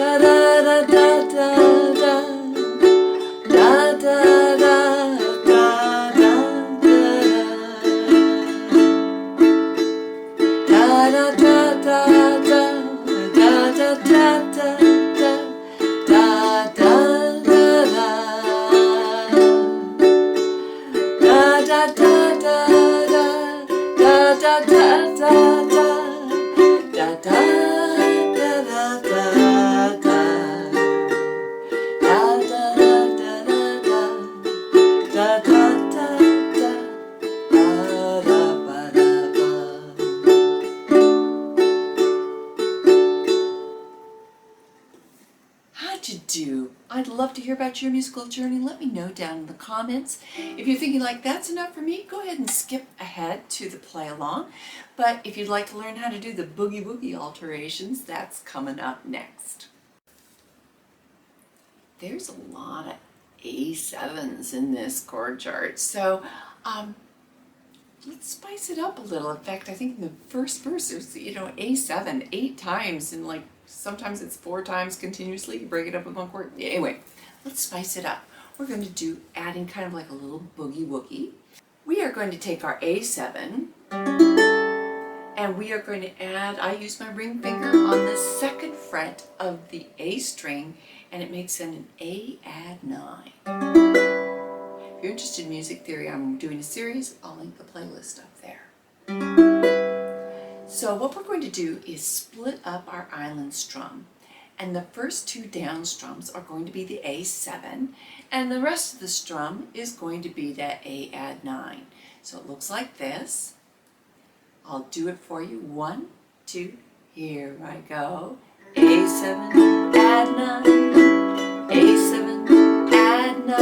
da da da da da da. Da da da da da da da da da da da da da da How'd you do? I'd love to hear about your musical journey. Let me know down in the comments. If you're thinking like that's enough for me, go ahead and skip ahead to the play along. But if you'd like to learn how to do the Boogie Woogie alterations, that's coming up next. There's a lot of A7s in this chord chart, so let's spice it up a little. In fact, I think in the first verse there's, A7 8 times, and like sometimes it's 4 times continuously. You break it up with one chord. Anyway, let's spice it up. We're going to do adding kind of like a little boogie woogie. We are going to take our A7 and we are going to add, I use my ring finger on the 2nd fret of the A string, and it makes it an A add 9. If you're interested in music theory, I'm doing a series. I'll link the playlist up there. So what we're going to do is split up our island strum. And the first 2 down strums are going to be the A7, and the rest of the strum is going to be that A add 9. So it looks like this. I'll do it for you. 1, 2, here I go. A7 add 9, A7 add 9,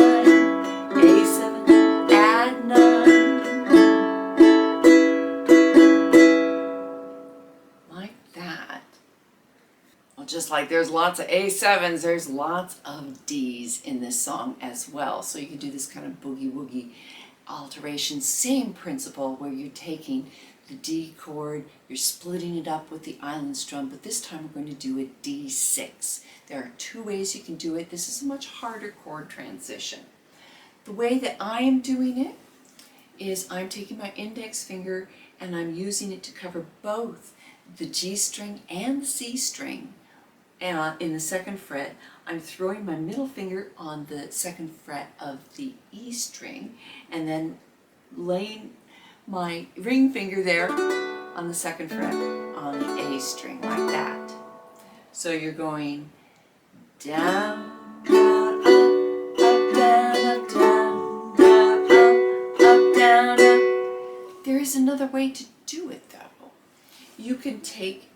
A7 add 9. Like that. Well, just like there's lots of A7s, there's lots of Ds in this song as well. So you can do this kind of boogie woogie alteration. Same principle where you're taking the D chord, you're splitting it up with the island strum, but this time we're going to do a D6. There are 2 ways you can do it. This is a much harder chord transition. The way that I am doing it is I'm taking my index finger and I'm using it to cover both the G string and the C string. And in the 2nd fret, I'm throwing my middle finger on the 2nd fret of the E string and then laying my ring finger there on the 2nd fret on the A string, like that. So you're going down, down, up, down, up, down, down, up, down, up. There is another way to do it though. You can take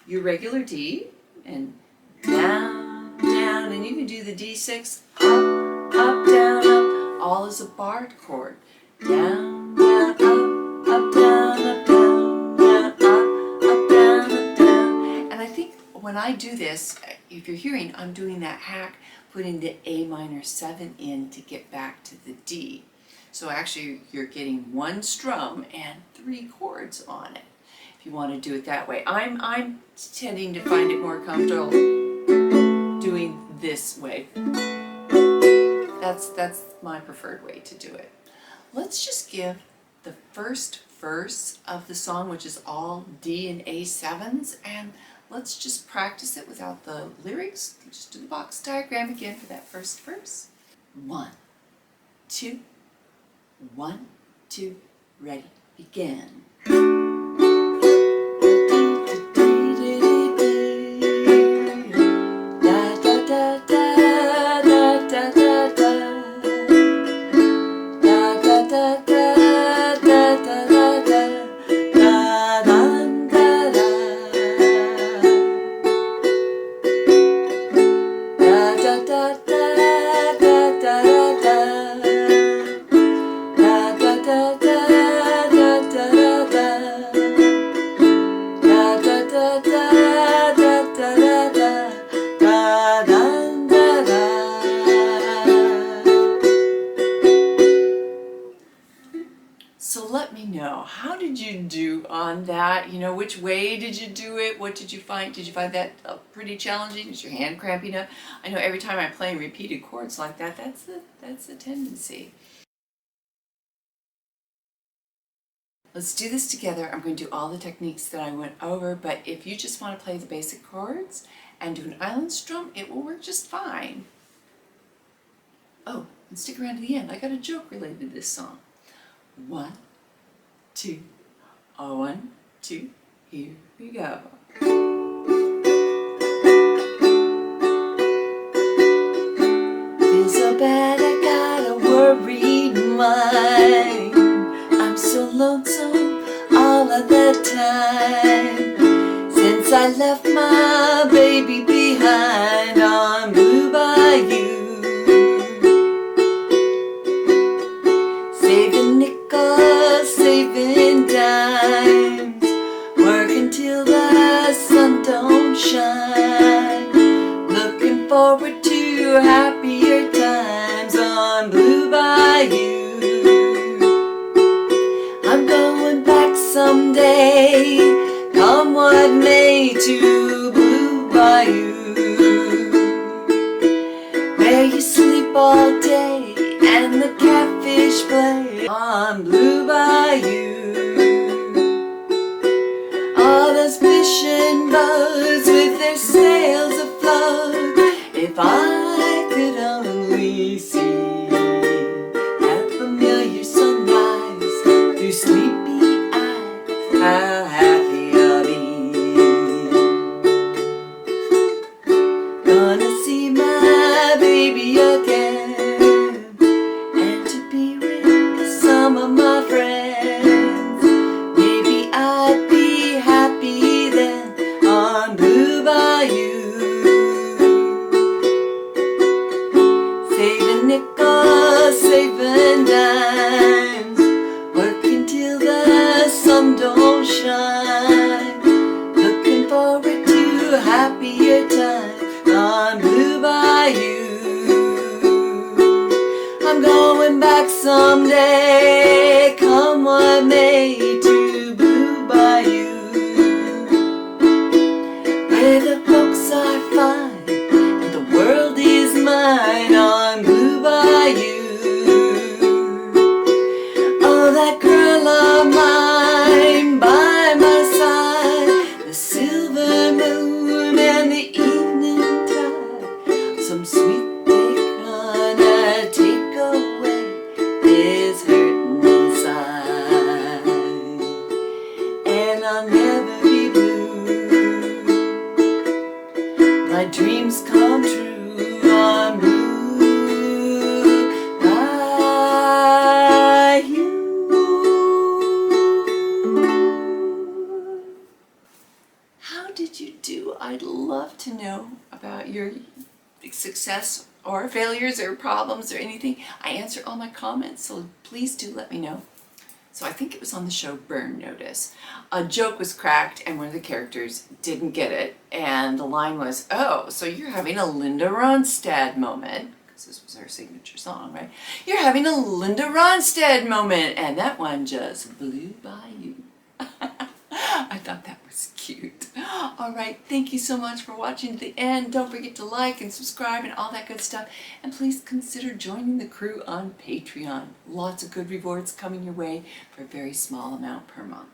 your regular D and down, down, and you can do the D6, up, down, up, all as a barred chord. Down, down, up, down, up, down, down, up, down, up, down. And I think when I do this, if you're hearing, I'm doing that hack, putting the A minor 7 in to get back to the D. So actually you're getting 1 strum and 3 chords on it, if you want to do it that way. I'm tending to find it more comfortable doing this way. That's my preferred way to do it. Let's just give the first verse of the song, which is all D and A7s, and let's just practice it without the lyrics. Just do the box diagram again for that first verse. 1, 2, 1, 2, ready, begin. did you do on that? You know, which way did you do it? What did you find? Did you find that pretty challenging? Is your hand cramping up? I know every time I'm playing repeated chords like that, that's a tendency. Let's do this together. I'm going to do all the techniques that I went over, but if you just want to play the basic chords and do an island strum, it will work just fine. Oh, and stick around to the end. I got a joke related to this song. 1, 2, 1, 2, here we go. Feel so bad, I got a worried mind. I'm so lonesome all of the time. Since I left my baby behind on Blue Bayou. Saving nickels, saving dimes, working till the sun don't shine. Looking forward to happier times on Blue Bayou. I'm going back someday, come what may, to Blue Bayou, where you sleep all day and the catfish play on Blue Bayou. All those fishing boats with their sails afloat, if I could only see that familiar sunrise through sleepy eyes, how happy I'll be. Gonna see my baby again, and to be with some of my friends. Maybe I'd be happy then on Blue Bayou. Saving nickels, saving dimes, working till the sun don't shine. Looking forward to happier times on Blue Bayou. I'm going back someday, come what may, to Blue Bayou, where the folks are fine and the world is mine on Blue Bayou. Oh, that girl of mine by my side, the silver moon and the evening tide, some sweet thing gonna take away this hurting inside, and I'll never be blue. My dreams come true on Blue Bayou. How did you do? I'd love to know about your success or failures or problems or anything. I answer all my comments, so please do let me know. So I think it was on the show Burn Notice. A joke was cracked and one of the characters didn't get it, and the line was, "Oh, so you're having a Linda Ronstadt moment," because this was her signature song, right? "You're having a Linda Ronstadt moment," and that one just blew by you. I thought that was cute. All right, thank you so much for watching to the end. Don't forget to like and subscribe and all that good stuff. And please consider joining the crew on Patreon. Lots of good rewards coming your way for a very small amount per month.